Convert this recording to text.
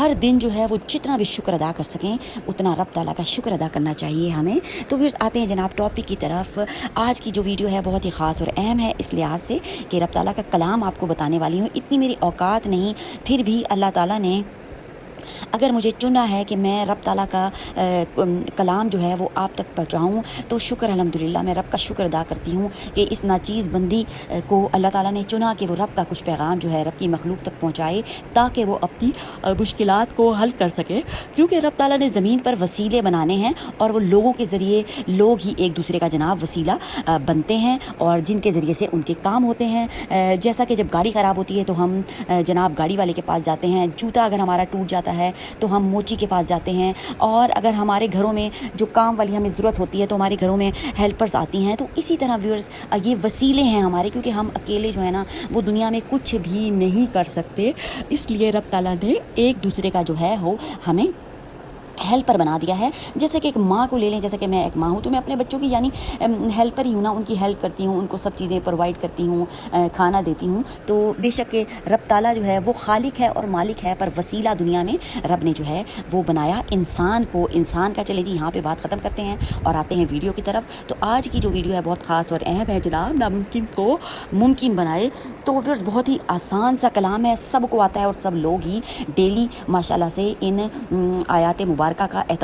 ہر دن جو ہے وہ جتنا بھی شکر ادا کر سکیں اتنا رب تعالیٰ کا شکر ادا کرنا چاہیے ہمیں۔ تو پھر آتے ہیں جناب ٹاپک کی طرف۔ آج کی جو ویڈیو ہے بہت ہی خاص اور اہم ہے اس لحاظ سے کہ رب تعالیٰ کا کلام آپ کو بتانے والی ہوں۔ اتنی میری اوقات نہیں، پھر بھی اللہ تعالیٰ نے اگر مجھے چنا ہے کہ میں رب تعالیٰ کا کلام جو ہے وہ آپ تک پہنچاؤں تو شکر الحمدللہ، میں رب کا شکر ادا کرتی ہوں کہ اس ناچیز بندی کو اللہ تعالیٰ نے چنا کہ وہ رب کا کچھ پیغام جو ہے رب کی مخلوق تک پہنچائے تاکہ وہ اپنی مشکلات کو حل کر سکے، کیونکہ رب تعالیٰ نے زمین پر وسیلے بنانے ہیں اور وہ لوگوں کے ذریعے لوگ ہی ایک دوسرے کا جناب وسیلہ بنتے ہیں اور جن کے ذریعے سے ان کے کام ہوتے ہیں۔ جیسا کہ جب گاڑی خراب ہوتی ہے تو ہم جناب گاڑی والے کے پاس جاتے ہیں، جوتا اگر ہمارا ٹوٹ جاتا ہے تو ہم موچی کے پاس جاتے ہیں، اور اگر ہمارے گھروں میں جو کام والی ہمیں ضرورت ہوتی ہے تو ہمارے گھروں میں ہیلپرز آتی ہیں۔ تو اسی طرح ویورز یہ وسیلے ہیں ہمارے، کیونکہ ہم اکیلے جو ہے نا وہ دنیا میں کچھ بھی نہیں کر سکتے، اس لیے رب تعالیٰ نے ایک دوسرے کا جو ہے وہ ہمیں ہیلپر بنا دیا ہے۔ جیسے کہ ایک ماں کو لے لیں، جیسے کہ میں ایک ماں ہوں تو میں اپنے بچوں کی یعنی ہیلپر ہی ہوں نا، ان کی ہیلپ کرتی ہوں، ان کو سب چیزیں پرووائڈ کرتی ہوں، کھانا دیتی ہوں۔ تو بے شک کہ رب تعالیٰ جو ہے وہ خالق ہے اور مالک ہے، پر وسیلہ دنیا میں رب نے جو ہے وہ بنایا انسان کو، انسان کا۔ چلے جی یہاں پہ بات ختم کرتے ہیں اور آتے ہیں ویڈیو کی طرف۔ تو آج کی جو ویڈیو ہے بہت خاص اور اہم ہے جناب، ناممکن کو ممکن بنائے۔ تو وہ بہت ہی آسان سا کلام ہے، سب کو آتا ہے اور سب لوگ ہی ڈیلی ماشاءاللہ سے ان آیات مبارکہ کا اہتمام